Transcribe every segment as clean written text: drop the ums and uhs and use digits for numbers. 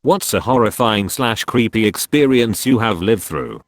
What's a horrifying / creepy experience you have lived through?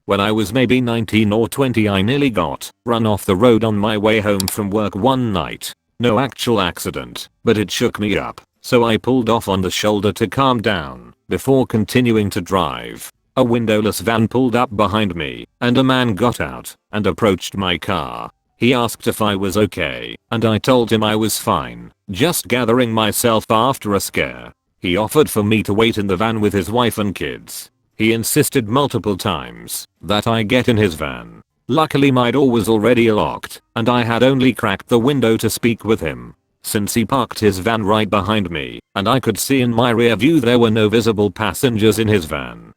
When I was maybe 19 or 20, I nearly got run off the road on my way home from work one night. No actual accident, but it shook me up, so I pulled off on the shoulder to calm down before continuing to drive. A windowless van pulled up behind me, and a man got out and approached my car. He asked if I was okay, and I told him I was fine, just gathering myself after a scare. He offered for me to wait in the van with his wife and kids. He insisted multiple times that I get in his van. Luckily my door was already locked, and I had only cracked the window to speak with him. Since he parked his van right behind me, and I could see in my rear view there were no visible passengers in his van.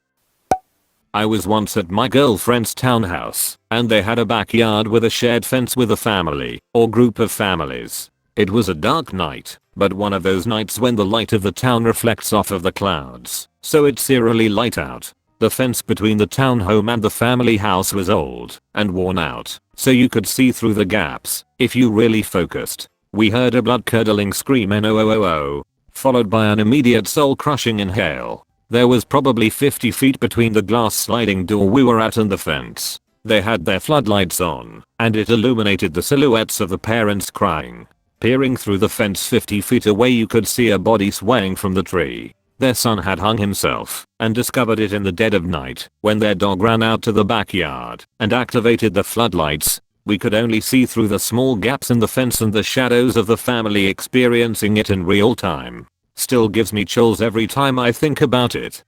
I was once at my girlfriend's townhouse, and they had a backyard with a shared fence with a family, or group of families. It was a dark night, but one of those nights when the light of the town reflects off of the clouds, so it's eerily light out. The fence between the townhome and the family house was old and worn out, so you could see through the gaps if you really focused. We heard a blood-curdling scream and oh, followed by an immediate soul-crushing inhale. There was probably 50 feet between the glass sliding door we were at and the fence. They had their floodlights on, and it illuminated the silhouettes of the parents crying. Peering through the fence 50 feet away, you could see a body swaying from the tree. Their son had hung himself and discovered it in the dead of night when their dog ran out to the backyard and activated the floodlights. We could only see through the small gaps in the fence and the shadows of the family experiencing it in real time. Still gives me chills every time I think about it.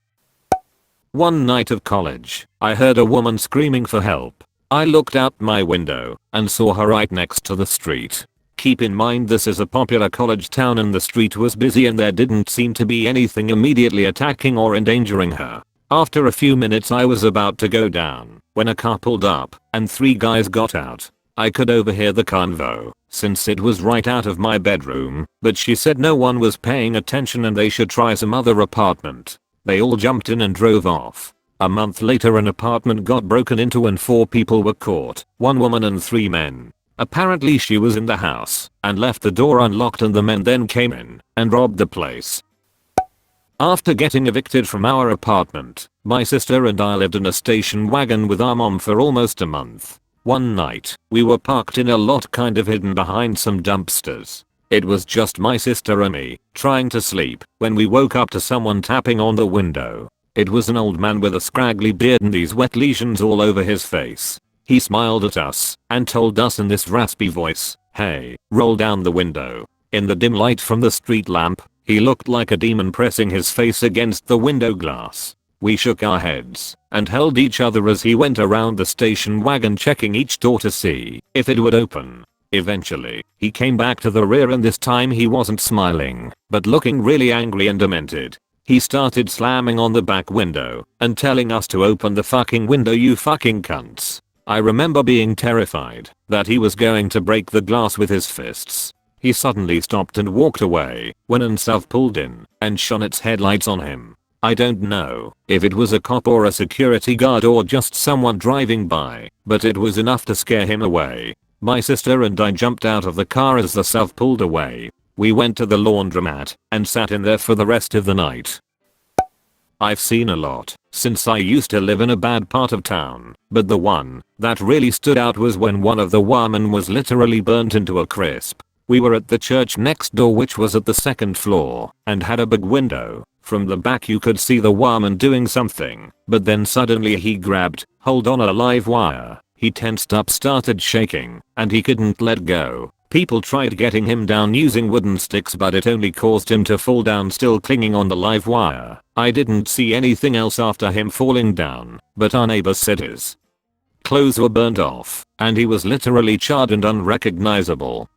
One night of college, I heard a woman screaming for help. I looked out my window and saw her right next to the street. Keep in mind this is a popular college town and the street was busy and there didn't seem to be anything immediately attacking or endangering her. After a few minutes I was about to go down when a car pulled up and 3 guys got out. I could overhear the convo since it was right out of my bedroom, but she said no one was paying attention and they should try some other apartment. They all jumped in and drove off. A month later an apartment got broken into and 4 people were caught, 1 woman and 3 men. Apparently she was in the house and left the door unlocked and the men then came in and robbed the place. After getting evicted from our apartment, my sister and I lived in a station wagon with our mom for almost a month. One night, we were parked in a lot kind of hidden behind some dumpsters. It was just my sister and me, trying to sleep, when we woke up to someone tapping on the window. It was an old man with a scraggly beard and these wet lesions all over his face. He smiled at us and told us in this raspy voice, "Hey, roll down the window." In the dim light from the street lamp, he looked like a demon pressing his face against the window glass. We shook our heads and held each other as he went around the station wagon checking each door to see if it would open. Eventually, he came back to the rear and this time he wasn't smiling, but looking really angry and demented. He started slamming on the back window and telling us to open the fucking window, you fucking cunts. I remember being terrified that he was going to break the glass with his fists. He suddenly stopped and walked away when an self pulled in and shone its headlights on him. I don't know if it was a cop or a security guard or just someone driving by, but it was enough to scare him away. My sister and I jumped out of the car as the self pulled away. We went to the laundromat and sat in there for the rest of the night. I've seen a lot since I used to live in a bad part of town, but the one that really stood out was when one of the women was literally burnt into a crisp. We were at the church next door, which was at the 2nd floor and had a big window. From the back you could see the woman doing something, but then suddenly he grabbed hold on a live wire. He tensed up, started shaking, and he couldn't let go. People tried getting him down using wooden sticks, but it only caused him to fall down, still clinging on the live wire. I didn't see anything else after him falling down, but our neighbor said his clothes were burnt off, and he was literally charred and unrecognizable.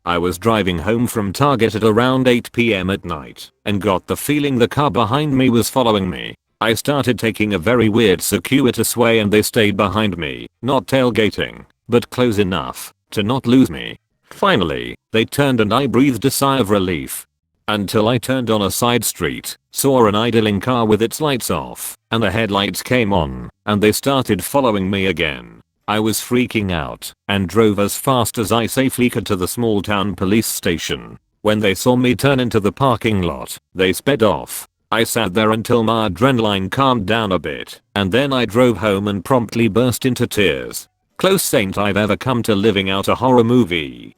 I was driving home from Target at around 8 p.m. at night, and got the feeling the car behind me was following me. I started taking a very weird circuitous way and they stayed behind me, not tailgating, but close enough to not lose me. Finally, they turned and I breathed a sigh of relief. Until I turned on a side street, saw an idling car with its lights off, and the headlights came on, and they started following me again. I was freaking out, and drove as fast as I safely could to the small town police station. When they saw me turn into the parking lot, they sped off. I sat there until my adrenaline calmed down a bit, and then I drove home and promptly burst into tears. Close saint I've ever come to living out a horror movie.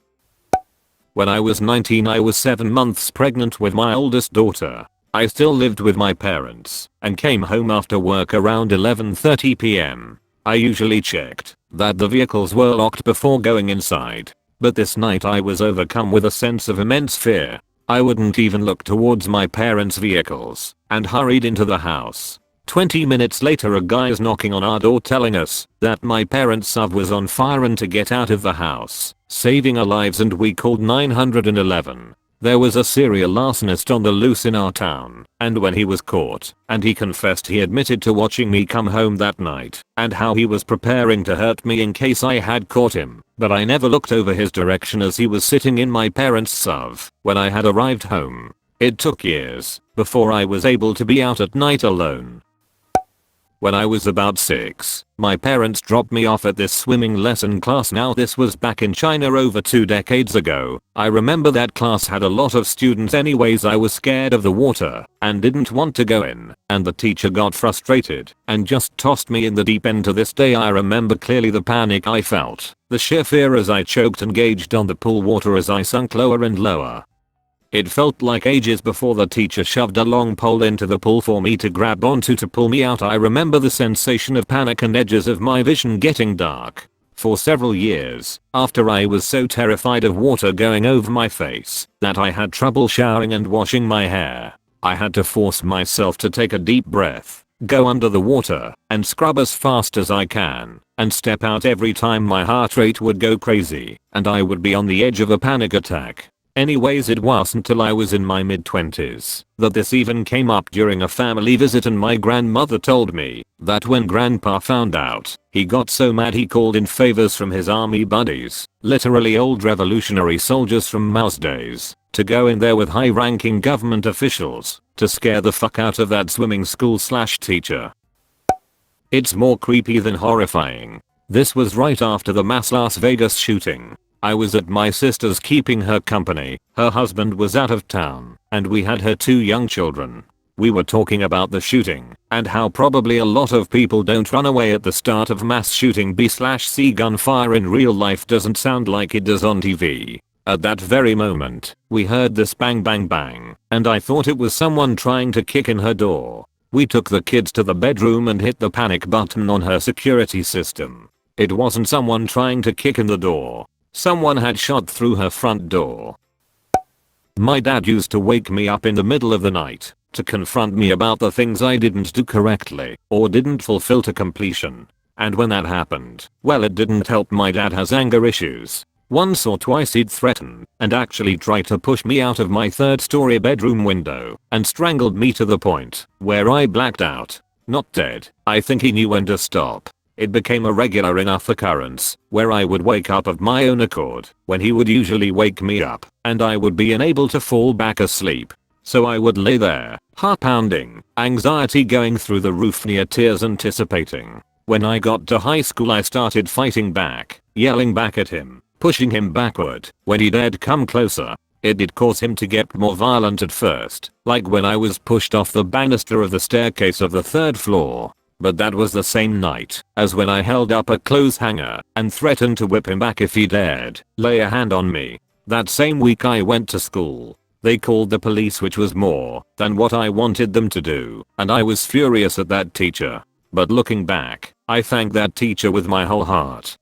When I was 19 I was 7 months pregnant with my oldest daughter. I still lived with my parents and came home after work around 11:30 p.m. I usually checked that the vehicles were locked before going inside, but this night I was overcome with a sense of immense fear. I wouldn't even look towards my parents' vehicles and hurried into the house. 20 minutes later a guy is knocking on our door telling us that my parents' sub was on fire and to get out of the house, saving our lives, and we called 911. There was a serial arsonist on the loose in our town, and when he was caught, and he confessed he admitted to watching me come home that night, and how he was preparing to hurt me in case I had caught him, but I never looked over his direction as he was sitting in my parents' SUV when I had arrived home. It took years before I was able to be out at night alone. When I was about 6, my parents dropped me off at this swimming lesson class. Now this was back in China over 2 decades ago. I remember that class had a lot of students anyways. I was scared of the water and didn't want to go in, and the teacher got frustrated and just tossed me in the deep end. To this day I remember clearly the panic I felt, the sheer fear as I choked and gauged on the pool water as I sunk lower and lower. It felt like ages before the teacher shoved a long pole into the pool for me to grab onto to pull me out. I remember the sensation of panic and edges of my vision getting dark. For several years after, I was so terrified of water going over my face that I had trouble showering and washing my hair. I had to force myself to take a deep breath, go under the water, and scrub as fast as I can, and step out every time my heart rate would go crazy, and I would be on the edge of a panic attack. Anyways, it wasn't till I was in my mid-20s that this even came up during a family visit, and my grandmother told me that when grandpa found out, he got so mad he called in favors from his army buddies, literally old revolutionary soldiers from Mao's days, to go in there with high-ranking government officials to scare the fuck out of that swimming school/teacher. It's more creepy than horrifying. This was right after the mass Las Vegas shooting. I was at my sister's keeping her company. Her husband was out of town, and we had her 2 young children. We were talking about the shooting and how probably a lot of people don't run away at the start of mass shooting. B/C gunfire in real life doesn't sound like it does on TV. At that very moment, we heard this bang bang bang, and I thought it was someone trying to kick in her door. We took the kids to the bedroom and hit the panic button on her security system. It wasn't someone trying to kick in the door. Someone had shot through her front door. My dad used to wake me up in the middle of the night to confront me about the things I didn't do correctly or didn't fulfill to completion. And when that happened, well, it didn't help. My dad has anger issues. Once or twice he'd threaten and actually try to push me out of my 3rd-story bedroom window and strangled me to the point where I blacked out. Not dead. I think he knew when to stop. It became a regular enough occurrence where I would wake up of my own accord when he would usually wake me up, and I would be unable to fall back asleep. So I would lay there, heart pounding, anxiety going through the roof, near tears, anticipating. When I got to high school I started fighting back, yelling back at him, pushing him backward when he dared come closer. It did cause him to get more violent at first, like when I was pushed off the banister of the staircase of the 3rd floor. But that was the same night as when I held up a clothes hanger and threatened to whip him back if he dared lay a hand on me. That same week I went to school. They called the police, which was more than what I wanted them to do, and I was furious at that teacher. But looking back, I thank that teacher with my whole heart.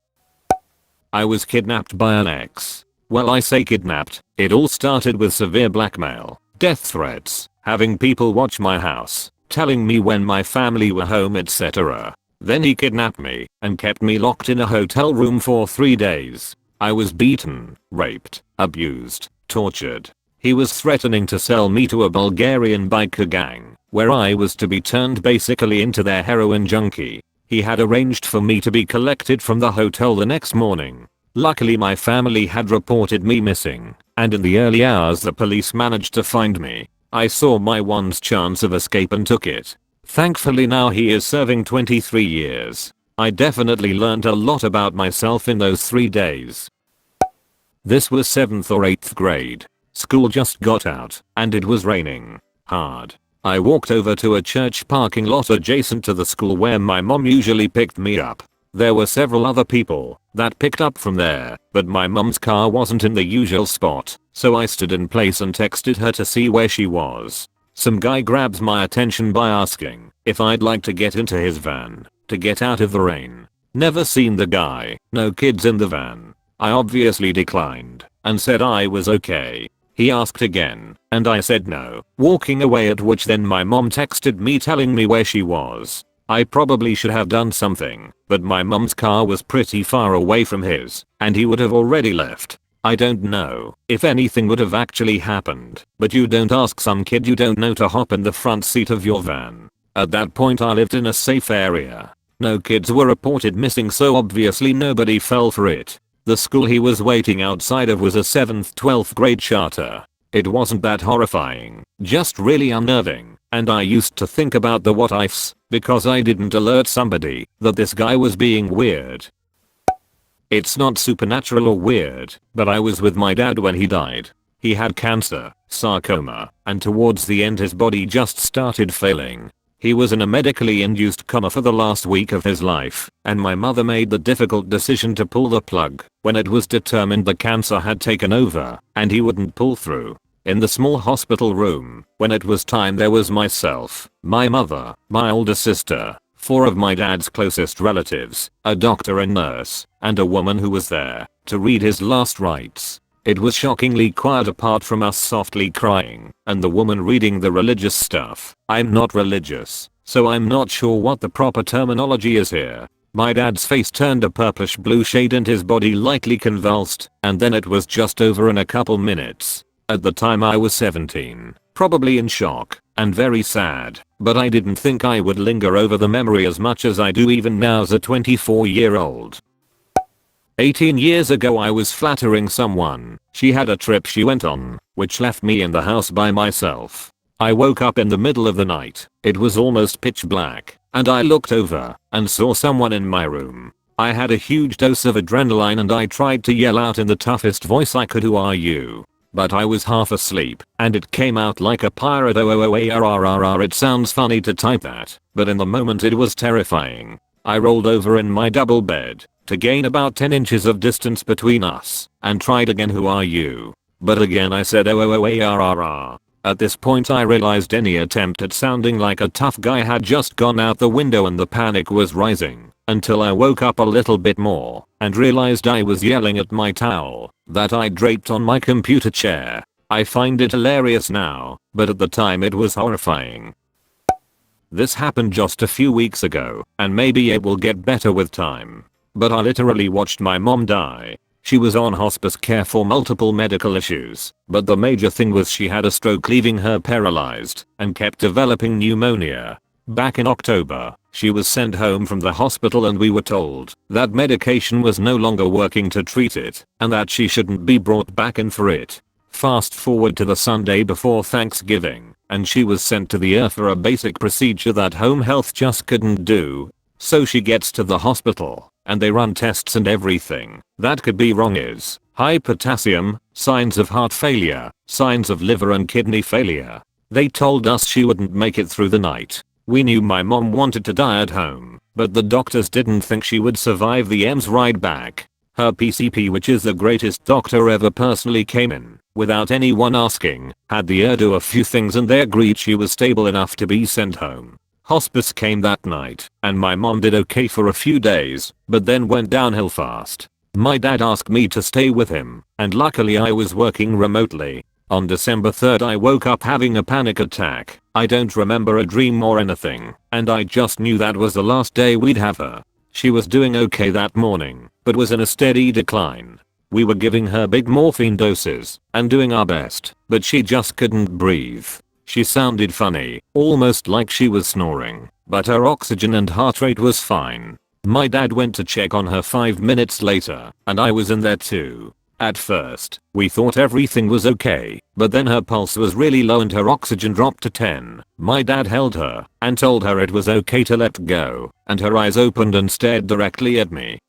I was kidnapped by an ex. Well, I say kidnapped. It all started with severe blackmail, death threats, having people watch my house, telling me when my family were home, etc. Then he kidnapped me and kept me locked in a hotel room for 3 days. I was beaten, raped, abused, tortured. He was threatening to sell me to a Bulgarian biker gang, where I was to be turned basically into their heroin junkie. He had arranged for me to be collected from the hotel the next morning. Luckily my family had reported me missing, and in the early hours the police managed to find me. I saw my one chance of escape and took it. Thankfully now he is serving 23 years. I definitely learned a lot about myself in those 3 days. This was 7th or 8th grade. school just got out and it was raining hard. I walked over to a church parking lot adjacent to the school where my mom usually picked me up. There were several other people that picked up from there, but my mom's car wasn't in the usual spot, so I stood in place and texted her to see where she was. Some guy grabs my attention by asking if I'd like to get into his van to get out of the rain. Never seen the guy, no kids in the van. I obviously declined and said I was okay. He asked again and I said no, walking away, at which then my mom texted me telling me where she was. I probably should have done something, but my mom's car was pretty far away from his and he would have already left. I don't know if anything would have actually happened, but you don't ask some kid you don't know to hop in the front seat of your van. At that point I lived in a safe area. No kids were reported missing, so obviously nobody fell for it. The school he was waiting outside of was a 7th 12th grade charter. It wasn't that horrifying, just really unnerving, and I used to think about the what ifs because I didn't alert somebody that this guy was being weird. It's not supernatural or weird, but I was with my dad when he died. He had cancer, sarcoma, and towards the end his body just started failing. He was in a medically induced coma for the last week of his life, and my mother made the difficult decision to pull the plug when it was determined the cancer had taken over and he wouldn't pull through. In the small hospital room, when it was time, there was myself, my mother, my older sister, 4 of my dad's closest relatives, a doctor and nurse, and a woman who was there to read his last rites. It was shockingly quiet apart from us softly crying and the woman reading the religious stuff. I'm not religious, so I'm not sure what the proper terminology is here. My dad's face turned a purplish blue shade and his body lightly convulsed, and then it was just over in a couple minutes. At the time I was 17, probably in shock and very sad, but I didn't think I would linger over the memory as much as I do even now as a 24-year-old. 18 years ago I was flattering someone. She had a trip she went on, which left me in the house by myself. I woke up in the middle of the night. It was almost pitch black, and I looked over and saw someone in my room. I had a huge dose of adrenaline and I tried to yell out in the toughest voice I could, "Who are you?" But I was half asleep and it came out like a pirate. It sounds funny to type that, but in the moment it was terrifying. I rolled over in my double bed to gain about 10 inches of distance between us and tried again, "Who are you?" But again I said At this point I realized any attempt at sounding like a tough guy had just gone out the window and the panic was rising, until I woke up a little bit more and realized I was yelling at my towel that I draped on my computer chair. I find it hilarious now, but at the time it was horrifying. This happened just a few weeks ago, and maybe it will get better with time. But I literally watched my mom die. She was on hospice care for multiple medical issues, but the major thing was she had a stroke leaving her paralyzed and kept developing pneumonia. Back in October, she was sent home from the hospital and we were told that medication was no longer working to treat it and that she shouldn't be brought back in for it. Fast forward to the Sunday before Thanksgiving, and she was sent to the ER for a basic procedure that home health just couldn't do. So she gets to the hospital, and they run tests and everything that could be wrong is high potassium, signs of heart failure, signs of liver and kidney failure. They told us she wouldn't make it through the night. We knew my mom wanted to die at home, but the doctors didn't think she would survive the EMS ride back. Her PCP, which is the greatest doctor ever, personally came in without anyone asking, had the ER do a few things and they agreed she was stable enough to be sent home. Hospice came that night, and my mom did okay for a few days, but then went downhill fast. My dad asked me to stay with him, and luckily I was working remotely. On December 3rd I woke up having a panic attack. I don't remember a dream or anything, and I just knew that was the last day we'd have her. She was doing okay that morning, but was in a steady decline. We were giving her big morphine doses and doing our best, but she just couldn't breathe. She sounded funny, almost like she was snoring, but her oxygen and heart rate was fine. My dad went to check on her 5 minutes later, and I was in there too. At first, we thought everything was okay, but then her pulse was really low and her oxygen dropped to 10. My dad held her and told her it was okay to let go, and her eyes opened and stared directly at me.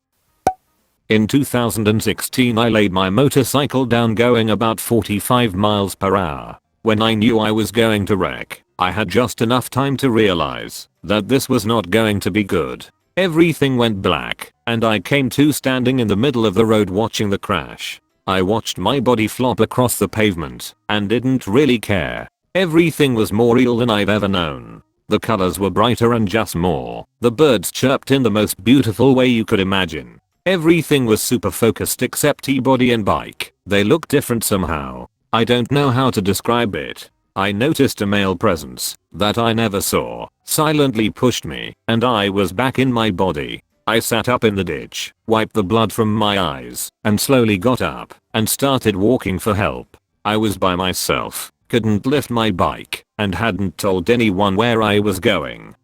In 2016 I laid my motorcycle down going about 45 miles per hour. When I knew I was going to wreck, I had just enough time to realize that this was not going to be good. Everything went black, and I came to standing in the middle of the road watching the crash. I watched my body flop across the pavement, and didn't really care. Everything was more real than I've ever known. The colors were brighter and just more. The birds chirped in the most beautiful way you could imagine. Everything was super focused except T-body and bike. They looked different somehow. I don't know how to describe it. I noticed a male presence that I never saw silently pushed me, and I was back in my body. I sat up in the ditch, wiped the blood from my eyes, and slowly got up and started walking for help. I was by myself, couldn't lift my bike, and hadn't told anyone where I was going.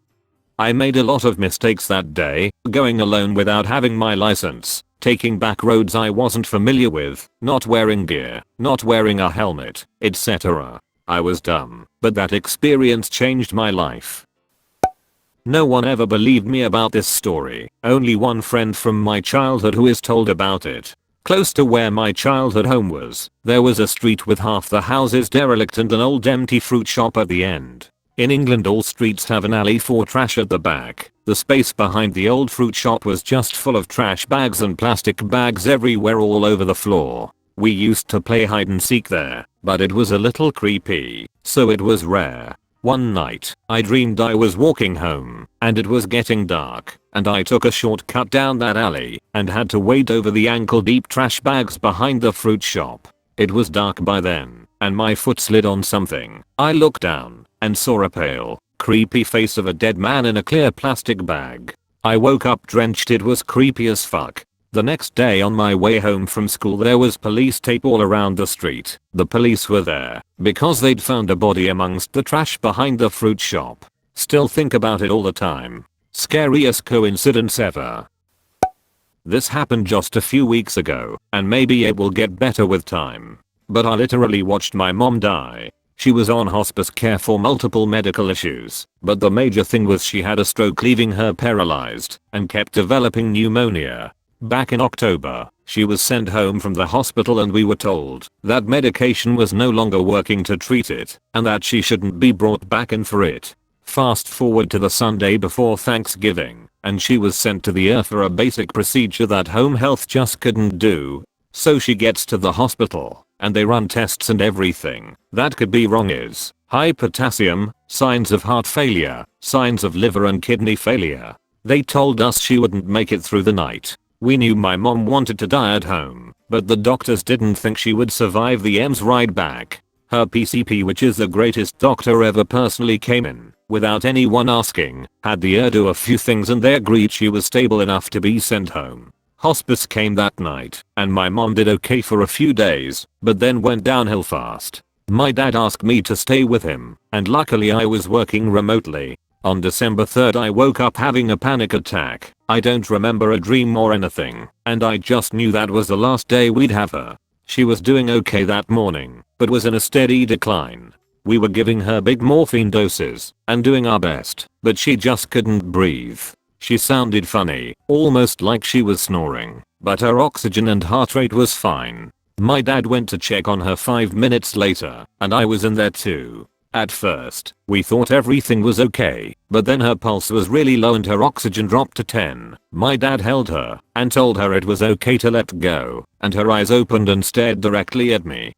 I made a lot of mistakes that day, going alone without having my license, taking back roads I wasn't familiar with, not wearing gear, not wearing a helmet, etc. I was dumb, but that experience changed my life. No one ever believed me about this story, only one friend from my childhood who is told about it. Close to where my childhood home was, there was a street with half the houses derelict and an old empty fruit shop at the end. In England all streets have an alley for trash at the back. The space behind the old fruit shop was just full of trash bags and plastic bags everywhere all over the floor. We used to play hide and seek there, but it was a little creepy, so it was rare. One night, I dreamed I was walking home, and it was getting dark, and I took a shortcut down that alley, and had to wade over the ankle-deep trash bags behind the fruit shop. It was dark by then, and my foot slid on something. I looked down, and saw a pale, creepy face of a dead man in a clear plastic bag. I woke up drenched. It was creepy as fuck. The next day on my way home from school there was police tape all around the street. The police were there because they'd found a body amongst the trash behind the fruit shop. Still think about it all the time. Scariest coincidence ever. This happened just a few weeks ago, and maybe it will get better with time. But I literally watched my mom die. She was on hospice care for multiple medical issues, but the major thing was she had a stroke leaving her paralyzed and kept developing pneumonia. Back in October, she was sent home from the hospital and we were told that medication was no longer working to treat it and that she shouldn't be brought back in for it. Fast forward to the Sunday before Thanksgiving, and she was sent to the ER for a basic procedure that home health just couldn't do. So she gets to the hospital, and they run tests and everything that could be wrong is high potassium, signs of heart failure, signs of liver and kidney failure. They told us she wouldn't make it through the night. We knew my mom wanted to die at home, but the doctors didn't think she would survive the EMS ride back. Her PCP, which is the greatest doctor ever, personally came in, without anyone asking, had the ER do a few things and they agreed she was stable enough to be sent home. Hospice came that night, and my mom did okay for a few days, but then went downhill fast. My dad asked me to stay with him, and luckily I was working remotely. On December 3rd I woke up having a panic attack. I don't remember a dream or anything, and I just knew that was the last day we'd have her. She was doing okay that morning, but was in a steady decline. We were giving her big morphine doses and doing our best, but she just couldn't breathe. She sounded funny, almost like she was snoring, but her oxygen and heart rate was fine. My dad went to check on her 5 minutes later, and I was in there too. At first, we thought everything was okay, but then her pulse was really low and her oxygen dropped to 10. My dad held her and told her it was okay to let go, and her eyes opened and stared directly at me.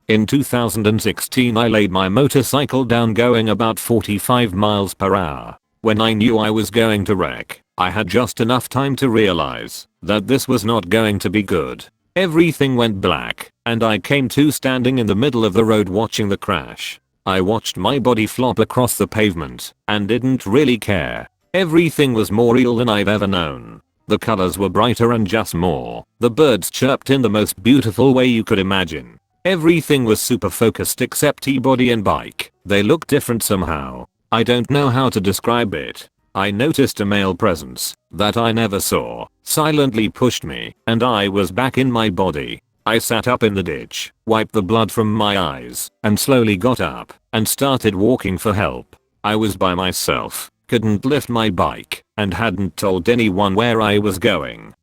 In 2016 I laid my motorcycle down going about 45 miles per hour. When I knew I was going to wreck, I had just enough time to realize that this was not going to be good. Everything went black, and I came to standing in the middle of the road watching the crash. I watched my body flop across the pavement, and didn't really care. Everything was more real than I've ever known. The colors were brighter and just more. The birds chirped in the most beautiful way you could imagine. Everything was super focused except T-body and bike. They looked different somehow. I don't know how to describe it. I noticed a male presence that I never saw silently pushed me, and I was back in my body. I sat up in the ditch, wiped the blood from my eyes, and slowly got up and started walking for help. I was by myself, couldn't lift my bike, and hadn't told anyone where I was going.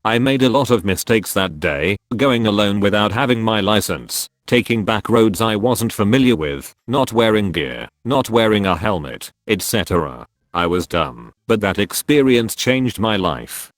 I made a lot of mistakes that day, going alone without having my license, taking back roads I wasn't familiar with, not wearing gear, not wearing a helmet, etc. I was dumb, but that experience changed my life.